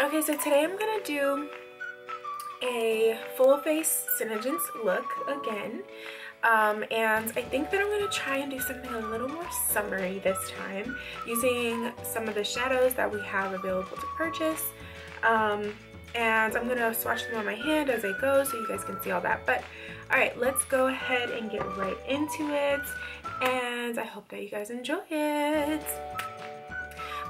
Okay, so today I'm gonna do a full face Senegence look again. And I think that I'm going to try and do something a little more summery this time, using some of the shadows that we have available to purchase. And I'm going to swatch them on my hand as I go so you guys can see all that. But alright, let's go ahead and get right into it, and I hope that you guys enjoy it.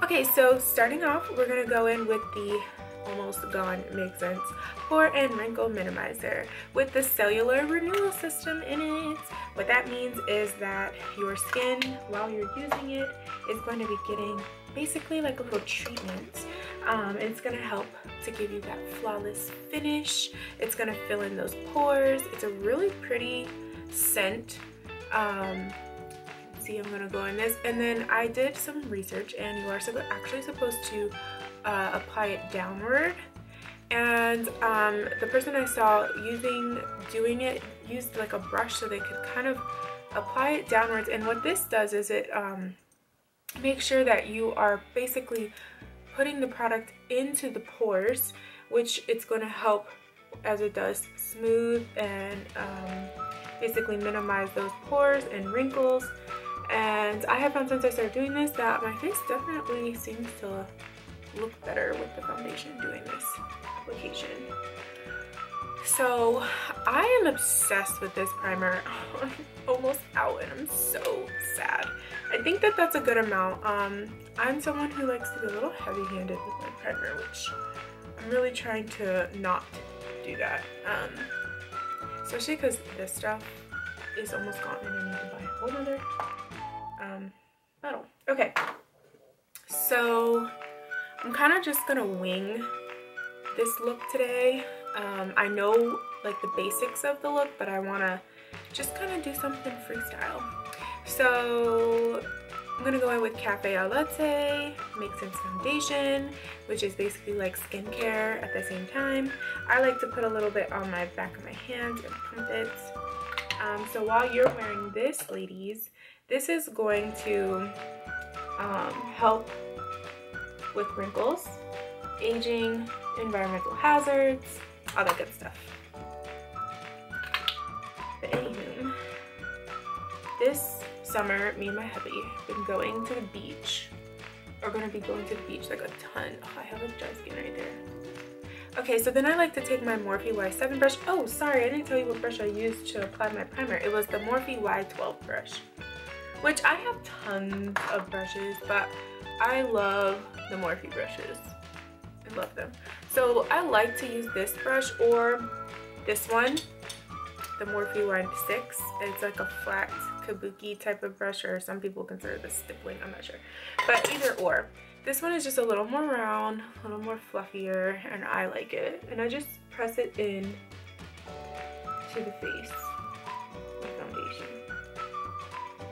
Okay, so starting off, we're going to go in with the almost gone Makesense Pore and Wrinkle Minimizer with the cellular renewal system in it. What that means is that your skin, while you're using it, is going to be getting basically like a little treatment. It's going to help to give you that flawless finish. It's going to fill in those pores. It's a really pretty scent. See, I'm going to go in this, and then I did some research, and you are actually supposed to apply it downward. And the person I saw doing it used like a brush so they could kind of apply it downwards. And what this does is it makes sure that you are basically putting the product into the pores, which it's going to help, as it does, smooth and basically minimize those pores and wrinkles. And I have found since I started doing this that my face definitely seems to look better with the foundation doing this application. So I am obsessed with this primer. I'm almost out and I'm so sad. I think that that's a good amount. I'm someone who likes to be a little heavy-handed with my primer, which I'm really trying to not do that. Especially because this stuff is almost gone and I need to buy a whole other bottle. Okay, so I'm kind of just gonna wing this look today. I know like the basics of the look, but I want to just kind of do something freestyle. So I'm gonna go in with Cafe Au Latte Makesense foundation, which is basically like skincare at the same time. I like to put a little bit on my back of my hand and pump it. So while you're wearing this, ladies, this is going to help with wrinkles, aging, environmental hazards, all that good stuff. But anywho, this summer, me and my hubby have been going to the beach. We're gonna be going to the beach like a ton. Oh, I have a dry skin right there. Okay, so then I like to take my Morphe Y7 brush. Oh, sorry, I didn't tell you what brush I used to apply my primer. It was the Morphe Y12 brush, which I have tons of brushes, but I love the Morphe brushes. I love them. So I like to use this brush or this one, the Morphe Y6. It's like a flat kabuki type of brush, or some people consider this stippling, I'm not sure. But either or. This one is just a little more round, a little more fluffier, and I like it. And I just press it in to the face with foundation.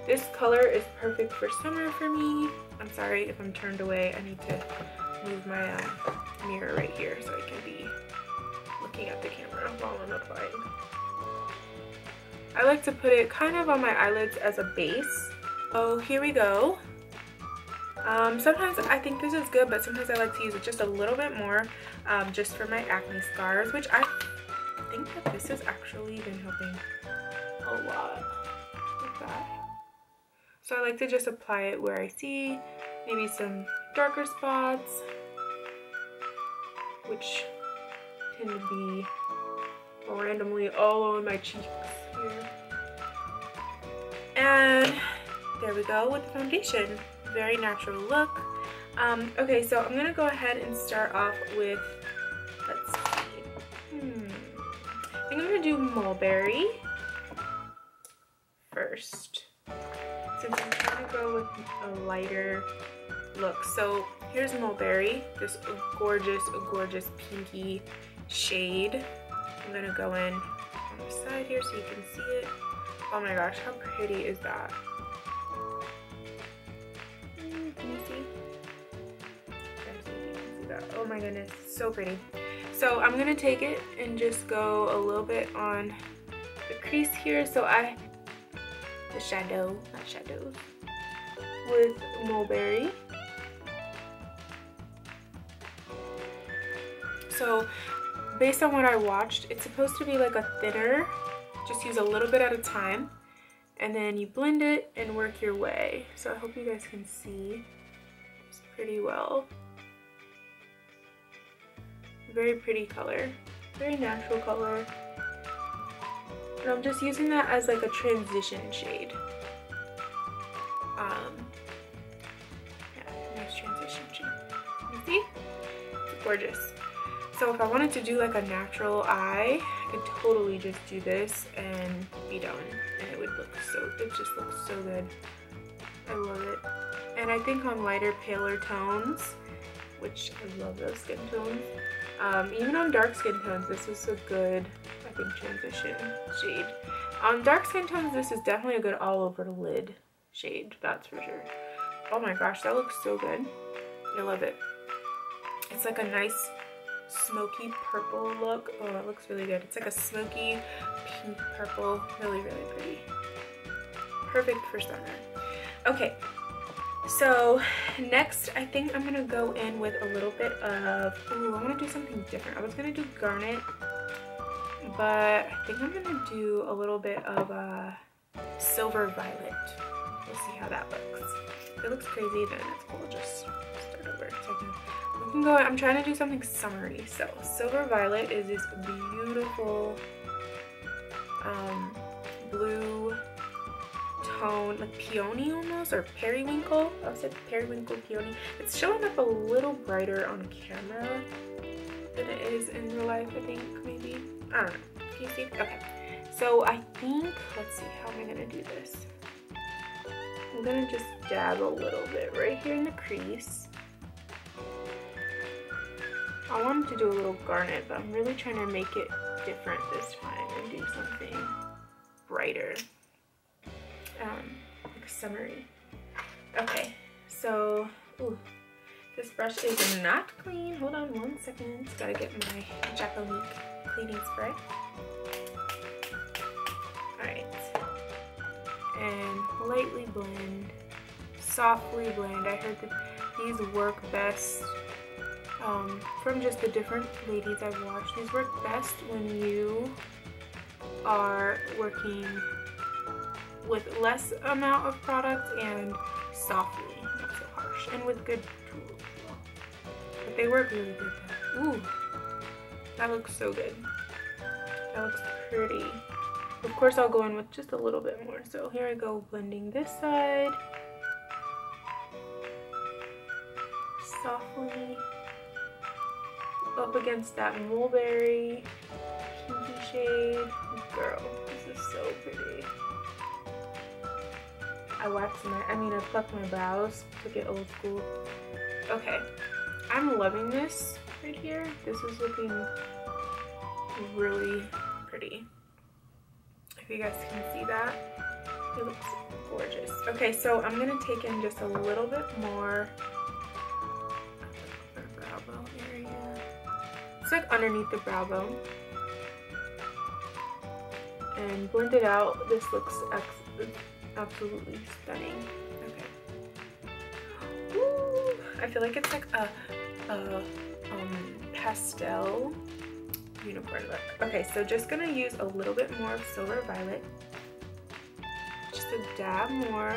This color is perfect for summer for me. I'm sorry if I'm turned away. I need to move my mirror right here so I can be looking at the camera while I'm applying. I like to put it kind of on my eyelids as a base. Oh, here we go. Sometimes I think this is good, but sometimes I like to use it just a little bit more, just for my acne scars, which I think that this has actually been helping a lot with that. So I like to just apply it where I see maybe some darker spots, which tend to be randomly all over my cheeks here. And there we go with the foundation. Very natural look. Okay, so I'm gonna go ahead and start off with, let's see, I think I'm gonna do Mulberry first, since I'm trying to go with a lighter look. So here's Mulberry, this gorgeous, gorgeous pinky shade. I'm gonna go in on the side here so you can see it. Oh my gosh, how pretty is that? Can you see? Oh my goodness, so pretty. So I'm gonna take it and just go a little bit on the crease here. So the shadow, not shadows, with Mulberry. So based on what I watched, it's supposed to be like a thinner, just use a little bit at a time, and then you blend it and work your way. So I hope you guys can see this pretty well. Very pretty color, very natural color. And I'm just using that as like a transition shade. Yeah, nice transition shade. You see? It's gorgeous. So if I wanted to do like a natural eye, I could totally just do this and be done. And it would look so, it just looks so good. I love it. And I think on lighter, paler tones, which I love those skin tones, even on dark skin tones, this is a good, I think, transition shade. On dark skin tones, this is definitely a good all over the lid shade, that's for sure. Oh my gosh, that looks so good. I love it. It's like a nice smoky purple look. Oh, it looks really good. It's like a smoky pink purple. Really, really pretty. Perfect for summer. Okay, so next I think I'm gonna go in with a little bit of, ooh, I want to do something different. I was gonna do Garnet, but I think I'm gonna do a little bit of Silver Violet. We'll see how that looks. If it looks crazy, then it's cool. Just start over. So we can go. I'm trying to do something summery. So Silver Violet is this beautiful blue tone, like peony almost, or periwinkle. I said periwinkle peony. It's showing up a little brighter on camera than it is in real life, I think, maybe. I don't know. Can you see? Okay. So I think, let's see, how am I gonna do this? I'm gonna just dab a little bit right here in the crease. I wanted to do a little garnet, but I'm really trying to make it different this time and do something brighter. Like summery. Okay, so, ooh, this brush is not clean. Hold on 1 second. Gotta get my Jacqueline cleaning spray. Alright. And lightly blend, softly blend. I heard that these work best from just the different ladies I've watched. These work best when you are working with less amount of product and softly, not so harsh, and with good tools. But they work really good though. Ooh, that looks so good. That looks pretty. Of course, I'll go in with just a little bit more. So here I go, blending this side. Softly. Up against that Mulberry pinky shade. Girl, this is so pretty. I plucked my brows to get old school. Okay, I'm loving this right here. This is looking really pretty. If you guys can see that, it looks gorgeous. Okay, so I'm gonna take in just a little bit more of the brow bone area. It's like underneath the brow bone. And blend it out. This looks absolutely stunning. Okay. Woo! I feel like it's like a pastel unicorn look. Okay, so just gonna use a little bit more of Silver Violet. Just a dab more.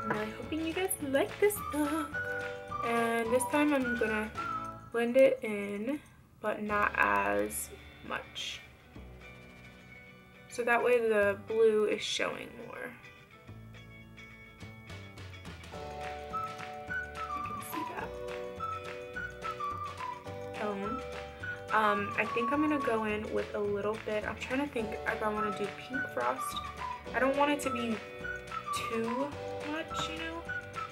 I'm really hoping you guys like this look. And this time I'm gonna blend it in, but not as much. So that way the blue is showing more. You can see that. Tone. I think I'm gonna go in with a little bit. I'm trying to think if I want to do Pink Frost. I don't want it to be too much, you know,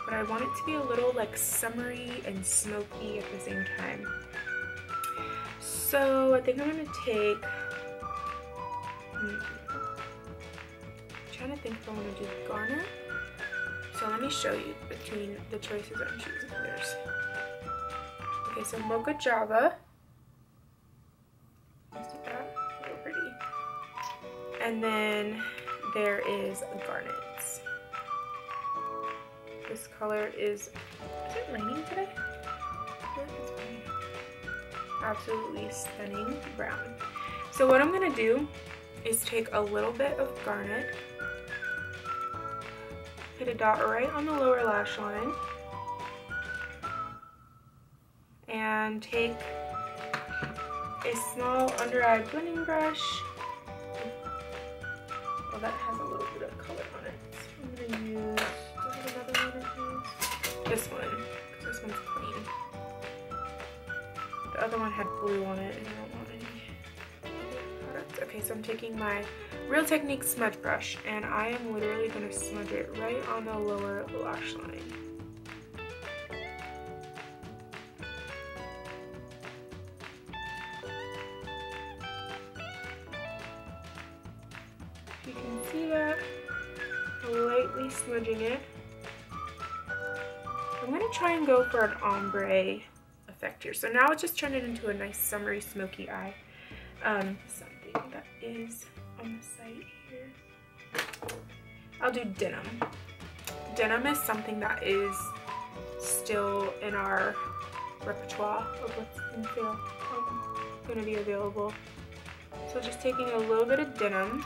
but I want it to be a little like summery and smoky at the same time. So I think I'm gonna take, I'm trying to think if I want to do Garnet. So let me show you between the choices I'm choosing. Okay, so Mocha Java. You see that? So pretty. And then there is Garnets. This color is it raining today? I feel like it's raining. Absolutely stunning brown. So what I'm gonna do is take a little bit of Garnet, hit a dot right on the lower lash line, and take a small under eye blending brush. Oh, that has a little bit of color on it. So I'm gonna use, do I have another one of these? This one, because this one's clean. The other one had blue on it and I don't want any other products. Okay, so I'm taking my Real Technique smudge brush and I am literally gonna smudge it right on the lower lash line. You can see that, lightly smudging it. I'm going to try and go for an ombre effect here. So now I'll just turn it into a nice summery smoky eye. Something that is on the site here. I'll do Denim. Denim is something that is still in our repertoire of what's in sale, going to be available. So just taking a little bit of Denim,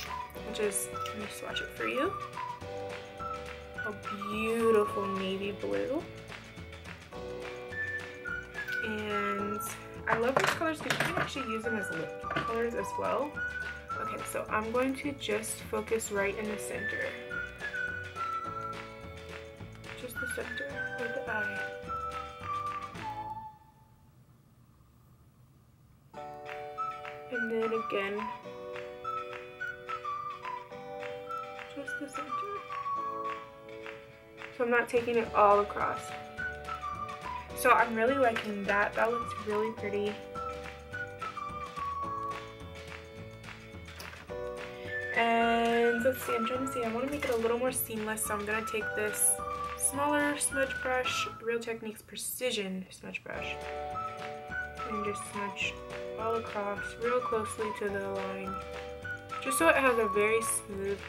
which is, let me swatch it for you. A beautiful navy blue. And I love these colors because you can actually use them as lip colors as well. Okay, so I'm going to just focus right in the center. Just the center of the eye. And then again, just the center. So I'm not taking it all across. So I'm really liking that. That looks really pretty. And let's see, I'm trying to see, I want to make it a little more seamless, so I'm going to take this smaller smudge brush, Real Techniques Precision smudge brush, and just smudge all across real closely to the line, just so it has a very smooth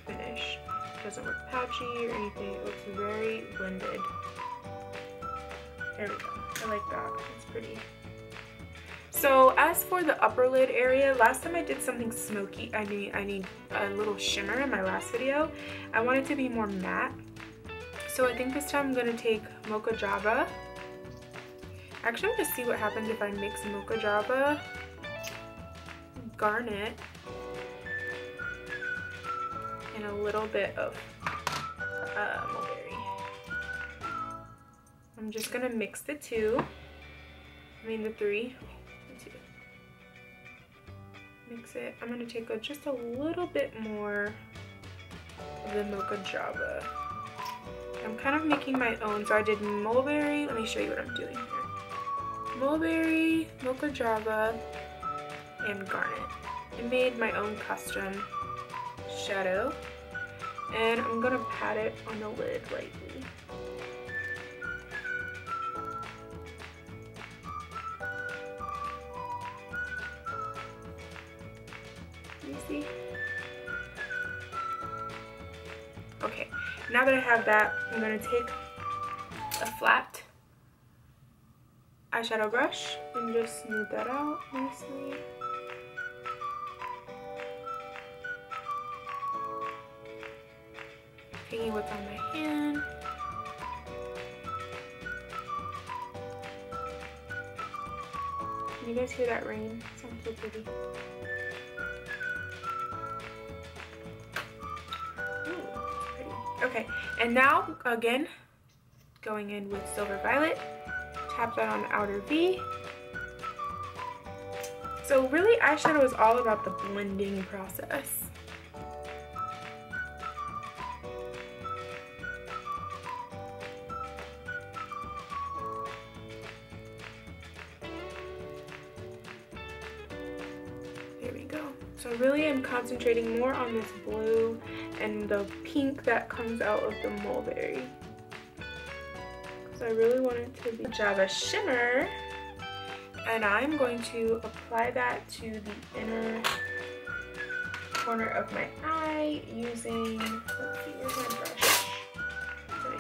finish. It doesn't look patchy or anything, it looks very blended. There we go, I like that, it's pretty. So as for the upper lid area, last time I did something smoky, I need a little shimmer in my last video. I want it to be more matte. So I think this time I'm going to take Mocha Java. Actually, I'm going to see what happens if I mix Mocha Java, Garnet, and a little bit of Mulberry. I'm just going to mix the three. Mix it. I'm going to take just a little bit more of the Mocha Java. I'm kind of making my own, so I did Mulberry. Let me show you what I'm doing here. Mulberry, Mocha Java, and Garnet. I made my own custom shadow, and I'm going to pat it on the lid lightly. See? Okay, now that I have that, I'm going to take a flat eyeshadow brush and just smooth that out nicely. Taking what's on my hand. Can you guys hear that rain? It sounds so pretty. Okay, and now, again, going in with Silver Violet, tap that on the outer V. So really, eyeshadow is all about the blending process. There we go. So really, I'm concentrating more on this blue and the pink that comes out of the Mulberry. So I really want it to be Java Shimmer, and I'm going to apply that to the inner corner of my eye using, let's see, where's my brush? It's an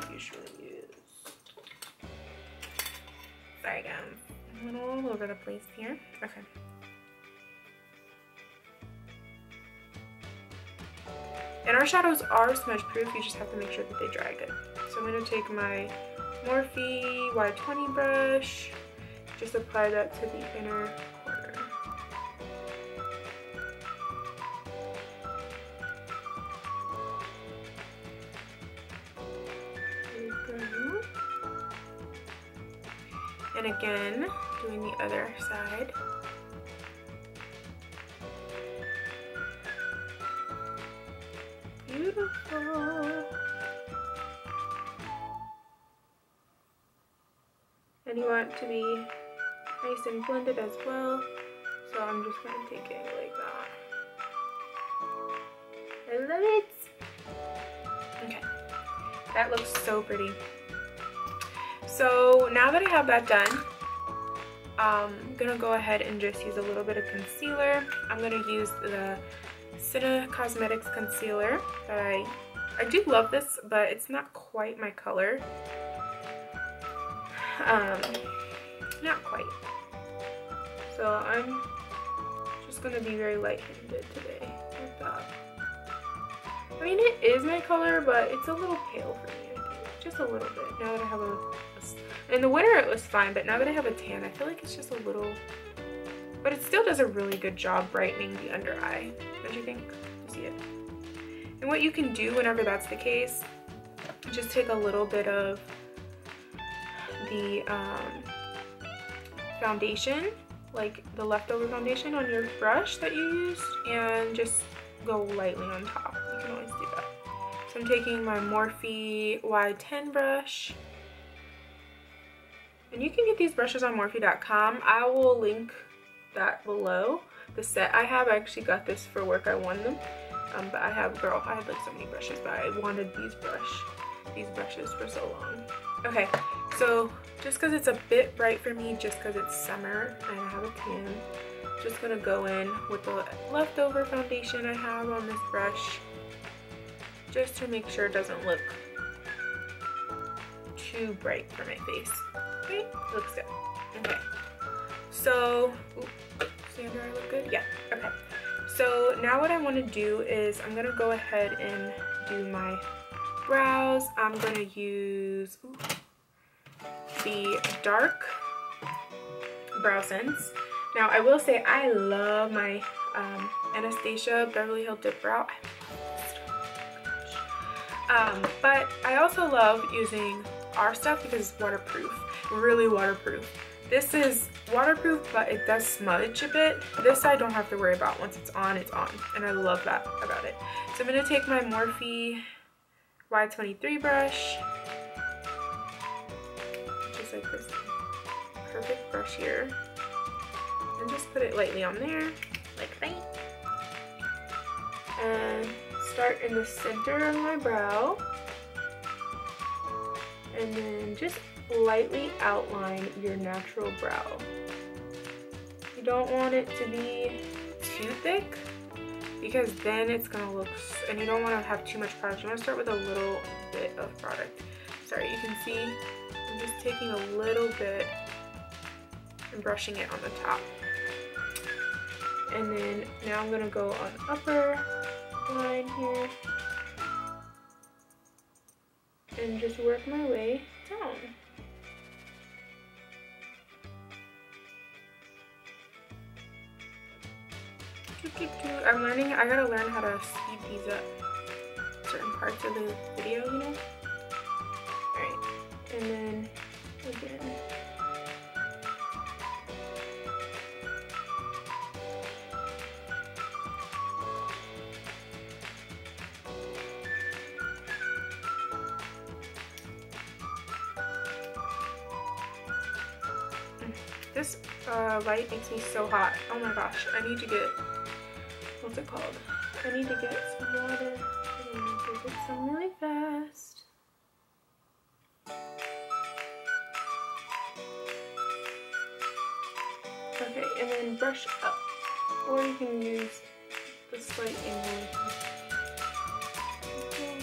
Sorry guys, I'm a little all over the place here. Okay. And our shadows are smudge proof, you just have to make sure that they dry good. So I'm going to take my Morphe Y20 brush, just apply that to the inner corner. There we go. And again, doing the other side. Beautiful. And you want it to be nice and blended as well. So I'm just going to take it like that. I love it. Okay. That looks so pretty. So now that I have that done, I'm going to go ahead and just use a little bit of concealer. I'm going to use the Senegence Cosmetics concealer that I do love this, but it's not quite my color. Not quite. So I'm just gonna be very light-handed today with that. I mean, it is my color, but it's a little pale for me, I think. Just a little bit. Now that I have in the winter it was fine, but now that I have a tan, I feel like it's just a little, but it still does a really good job brightening the under eye. Don't you think? You see it? And what you can do whenever that's the case, just take a little bit of the foundation, like the leftover foundation on your brush that you used, and just go lightly on top. You can always do that. So I'm taking my Morphe Y10 brush, and you can get these brushes on Morphe.com. I will link that below. The set I have, I actually got this for work. I won them, but I had like so many brushes, but I wanted these brushes for so long. Okay, so just because it's a bit bright for me, just because it's summer and I have a tan, just gonna go in with the leftover foundation I have on this brush, just to make sure it doesn't look too bright for my face. Okay, it looks good. Okay, so see under I look good? Yeah. Okay, so now what I want to do is I'm gonna go ahead and do my brows. I'm gonna use the dark Browsense. Now I will say I love my Anastasia Beverly Hills Dip Brow. But I also love using our stuff because it's waterproof, really waterproof. This is waterproof, but it does smudge a bit. This I don't have to worry about. Once it's on, and I love that about it. So I'm gonna take my Morphe Y23 brush, which is like this perfect brush here, and just put it lightly on there, like that, and start in the center of my brow, and then just lightly outline your natural brow. You don't want it to be too thick, because then it's gonna look, and you don't want to have too much product. You want to start with a little bit of product. Sorry, you can see I'm just taking a little bit and brushing it on the top. And then now I'm gonna go on upper line here and just work my way down. I'm learning, I gotta learn how to speed these up, certain parts of the video, you know? Alright, and then again. This light makes me so hot. Oh my gosh, I need to get, what's it called? I need to get some water. I need to get some really fast. Okay, and then brush up. Or you can use the slight angle. Okay.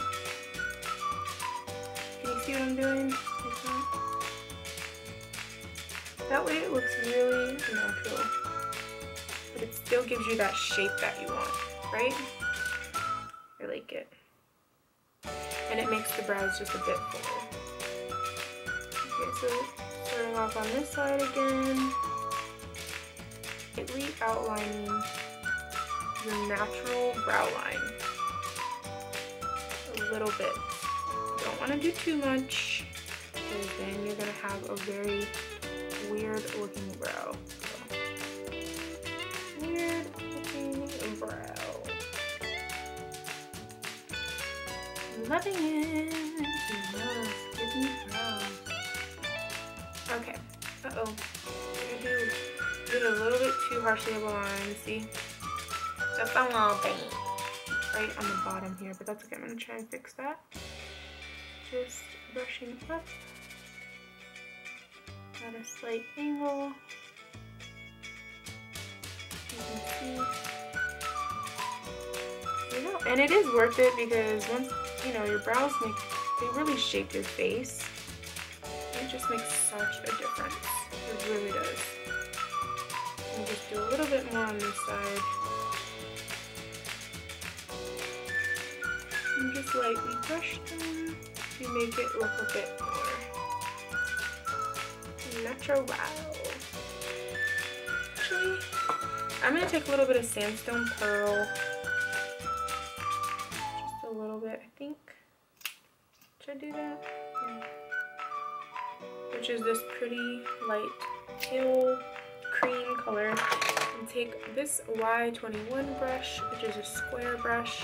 Can you see what I'm doing? Like that. That way it looks really natural, but it still gives you that shape that you want, right? I like it. And it makes the brows just a bit fuller. Okay, so starting off on this side again, lightly outlining your natural brow line a little bit. You don't want to do too much, because then you're going to have a very weird looking brow. So, weird looking brow. Loving it. Yes, give me brows. Okay. Uh-oh. I did a little bit too harshly of a line, see? Just a little bit. Right on the bottom here, but that's okay. I'm going to try and fix that. Just brushing up at a slight angle. You can see. There you go. And it is worth it because once, you know, your brows they really shape your face. It just makes such a difference. It really does. And just do a little bit more on this side. And just lightly brush them to make it look a bit more natural. Actually, I'm going to take a little bit of sandstone pearl. Just a little bit, I think. Should I do that? Yeah. Which is this pretty light teal cream color. And take this Y21 brush, which is a square brush,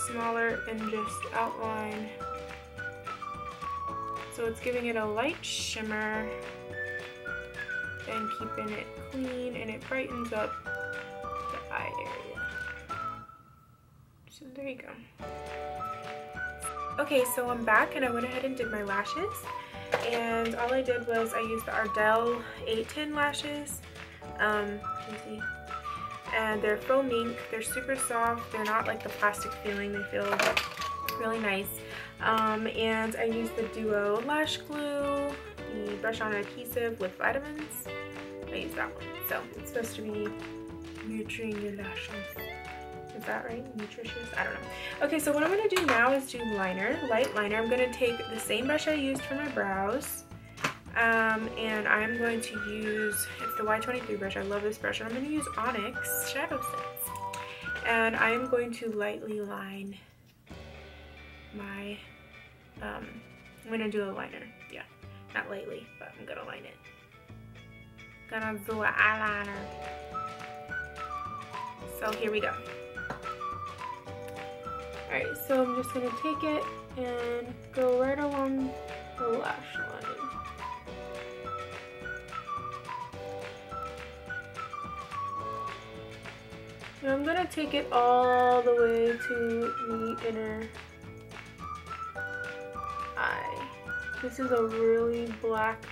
smaller, and just outline. So it's giving it a light shimmer and keeping it clean, and it brightens up the eye area. So there you go. Okay, so I'm back and I went ahead and did my lashes. And all I did was I used the Ardell 810 lashes. You see? And they're faux mink. They're super soft. They're not like the plastic feeling. They feel really nice. And I used the Duo Lash Glue, the brush on adhesive with vitamins. I used that one. So it's supposed to be nurturing your lashes. Is that right? Nutritious? I don't know. Okay, so what I'm going to do now is do liner, light liner. I'm going to take the same brush I used for my brows. And I'm going to use, it's the Y23 brush. I love this brush. And I'm going to use Onyx Shadowsense. And I'm going to lightly line my, I'm going to do a liner. Yeah, not lightly, but I'm going to line it. Gonna do an eyeliner. So here we go. Alright, so I'm just going to take it and go right along the lash line. And I'm going to take it all the way to the inner eye. This is a really black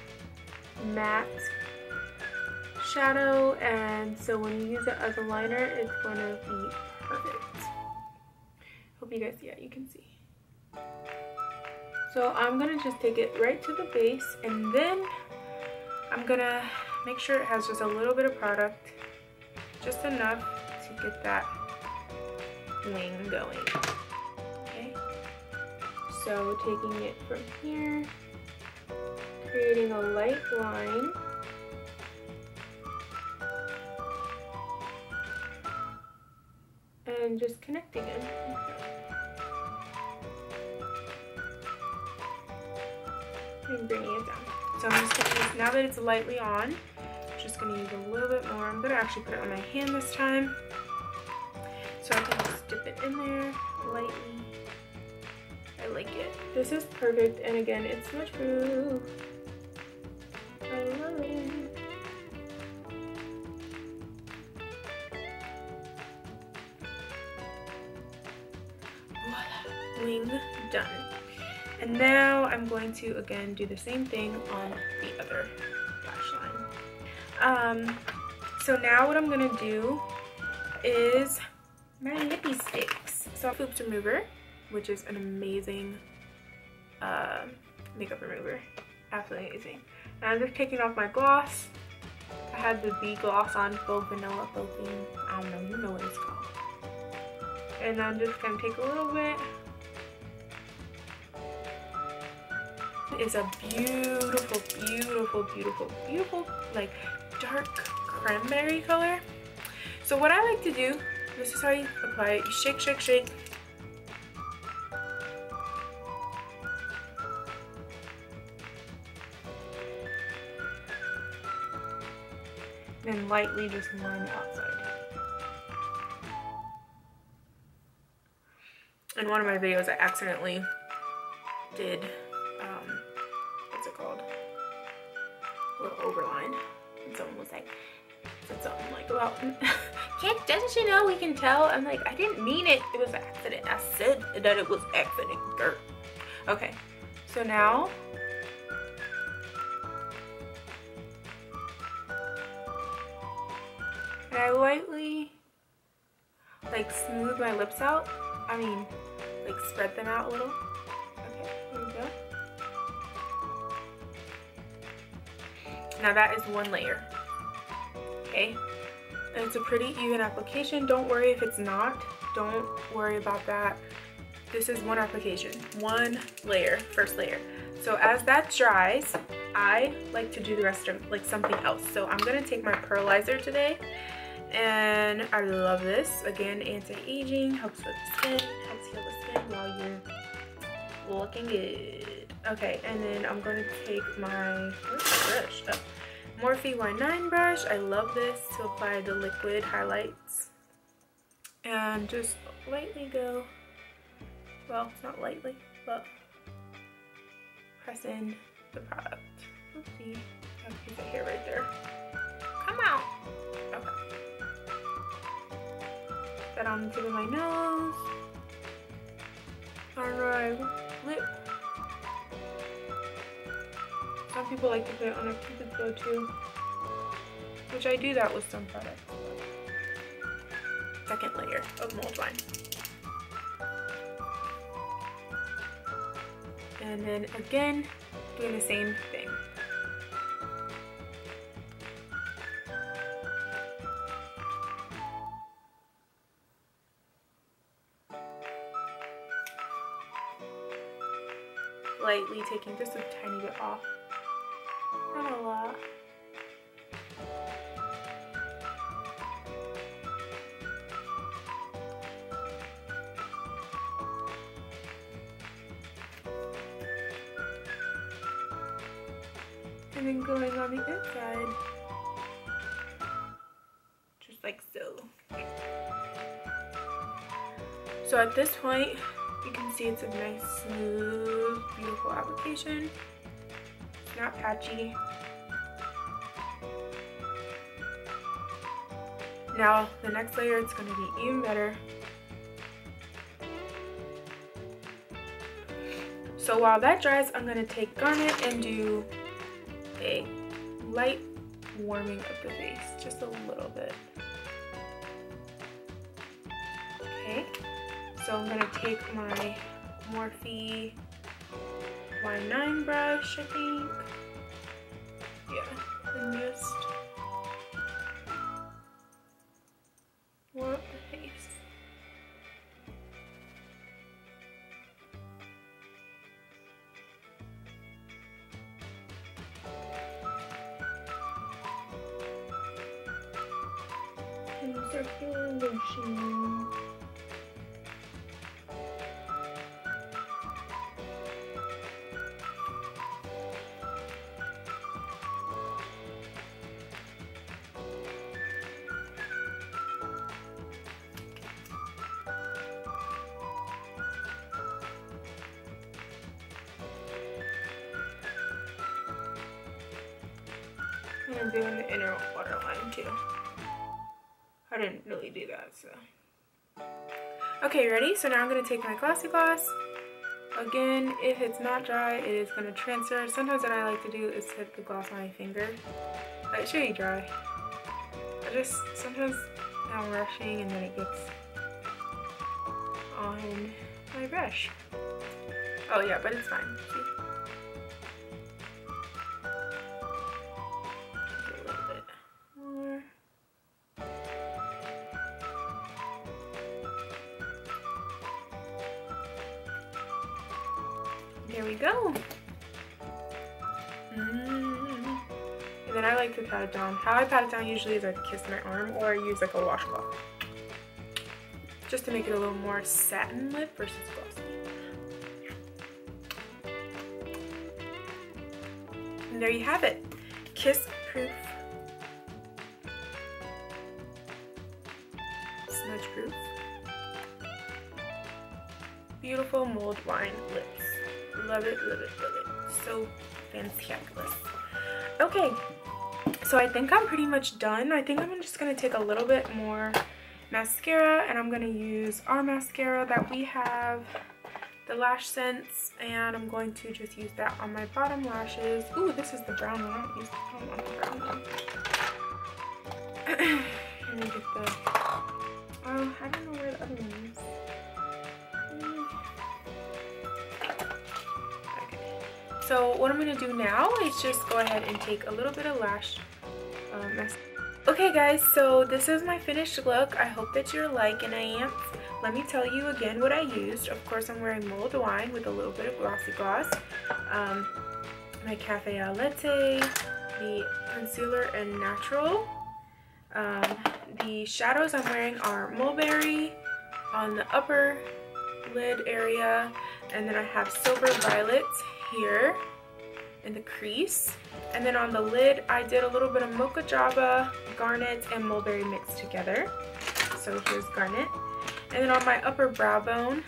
matte shadow, and so when you use it as a liner, it's going to be perfect. Hope you guys, yeah, you can see. So I'm going to just take it right to the base, and then I'm going to make sure it has just a little bit of product, just enough to get that wing going. Okay, so taking it from here, creating a light line, and just connecting it. And bringing it down. So I'm just going to use, now that it's lightly on, I'm just going to use a little bit more. I'm going to actually put it on my hand this time, so I can just dip it in there lightly. I like it. This is perfect, and again, it's smudge-proof. I love it. Voila, wing done. And now I'm going to again do the same thing on the other lash line. So now what I'm gonna do is my lippy sticks. So Foops Remover, which is an amazing makeup remover, absolutely amazing. And I'm just taking off my gloss. I had the B gloss on, faux vanilla, faux bean. I don't know, you know what it's called. And I'm just gonna take a little bit. It's a beautiful, beautiful, beautiful, beautiful, like dark cranberry color. So what I like to do, this is how you apply it. You shake, shake, shake. Then lightly just line the outside. In one of my videos, I accidentally did, what's it called? A little overline. And someone was like, said something like about, doesn't she know we can tell? I'm like, I didn't mean it. It was an accident. I said that it was accident, girl. Okay, so now, and I lightly, like, smooth my lips out. I mean, like, spread them out a little. Okay, here we go. Now that is one layer. Okay, and it's a pretty even application. Don't worry if it's not. Don't worry about that. This is one application, one layer, first layer. So as that dries, I like to do the rest of like something else. So I'm gonna take my Pearlizer today, and I love this. Again, anti-aging, helps with the skin, helps heal the skin while you're looking good. Okay, and then I'm gonna take my, where's the brush? Oh. Morphe Y9 brush. I love this to apply the liquid highlights. And just lightly go, well, it's not lightly, but press in the product. Oopsie, I have a piece of hair right there. Come out. Okay. Put that on the tip of my nose. On my lip. Some people like to put it on their cupid's bow too, which I do that with some products. Second layer of mulled wine. And then again, doing the same thing. Lightly taking just a tiny bit off. Not a lot. And then going on the inside, just like so. So at this point, you can see it's a nice, smooth, beautiful application. It's not patchy. Now, the next layer, it's going to be even better. So while that dries, I'm going to take Garnet and do a light warming of the face, just a little bit. Okay, so I'm going to take my Morphe Y9 brush, I think. Yeah, and just warm up the face. And circular motion. And I'm doing the inner waterline too. I didn't really do that, so. Okay, ready? So now I'm gonna take my Glossy Gloss. Again, if it's not dry, it is gonna transfer. Sometimes what I like to do is hit the gloss on my finger. It should be dry. Sometimes I'm rushing and then it gets on my brush. Oh yeah, but it's fine, see? here we go. And then I like to pat it down. How I pat it down usually is I kiss my arm, or I use like a washcloth, just to make it a little more satin lip versus glossy. And there you have it. Kiss proof, smudge proof, beautiful mulled wine lips. Love it, love it, love it. So fantabulous. Okay, so I think I'm pretty much done. I think I'm just gonna take a little bit more mascara, and I'm gonna use our mascara that we have, the Lipsense, and I'm going to just use that on my bottom lashes. Ooh, this is the brown one. I don't want the brown one. And then get the, oh, I don't know where the other one is. Okay, so what I'm gonna do now is just go ahead and take a little bit of lash mascara. Okay guys, so this is my finished look. I hope that you're liking it. Let me tell you again what I used. Of course, I'm wearing mulled wine with a little bit of glossy gloss, my Cafe Au Latte, the concealer and natural. The shadows I'm wearing are Mulberry on the upper lid area, and then I have Silver Violet here in the crease, and then on the lid I did a little bit of Mocha Java, Garnet, and Mulberry mixed together. So here's Garnet. And then on my upper brow bone,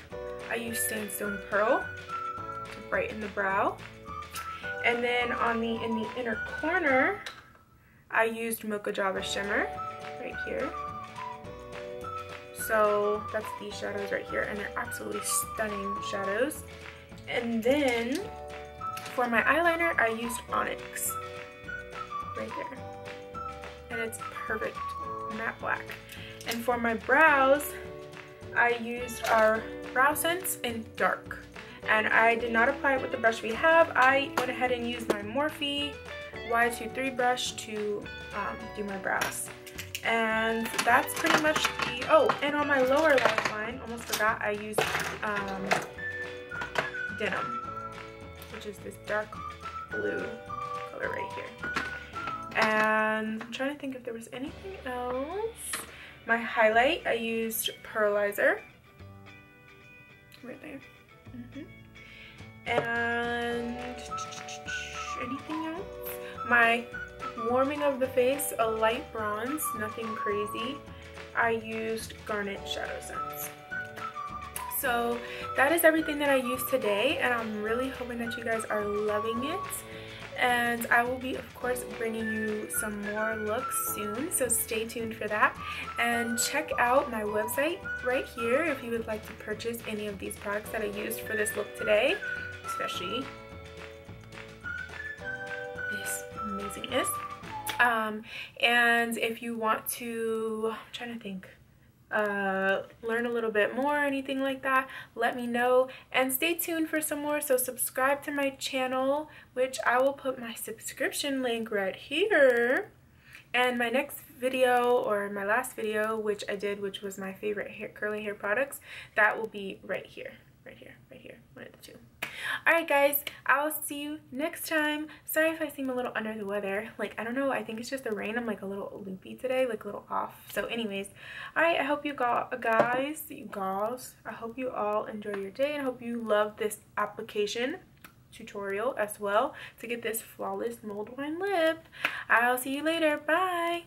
I used Sandstone Pearl to brighten the brow. And then in the inner corner, I used Mocha Java Shimmer right here. So that's these shadows right here, and they're absolutely stunning shadows. And then for my eyeliner, I used Onyx right there, and it's perfect matte black. And for my brows, I used our Browsense in dark, and I did not apply it with the brush we have. I went ahead and used my Morphe Y23 brush to do my brows. And that's pretty much the, oh, and on my lower lash line, almost forgot, I used Denim, which is this dark blue color right here. And I'm trying to think if there was anything else. My highlight, I used Pearlizer right there. And anything else? My warming of the face, a light bronze, nothing crazy. I used Garnet Shadowsense. So that is everything that I used today, and I'm really hoping that you guys are loving it. And I will be, of course, bringing you some more looks soon, so stay tuned for that. And check out my website right here if you would like to purchase any of these products that I used for this look today, especially this amazingness. And if you want to, I'm trying to think, learn a little bit more or anything like that, let me know, and stay tuned for some more. So subscribe to my channel, which I will put my subscription link right here, and my next video, or my last video, which I did, which was my favorite curly hair products, that will be right here, one of the two. Alright guys, I'll see you next time. Sorry if I seem a little under the weather. Like, I don't know, I think it's just the rain. I'm like a little loopy today, like a little off. So anyways, alright, I hope you guys, I hope you all enjoy your day, and I hope you love this application tutorial as well to get this flawless mulled wine lip. I'll see you later. Bye.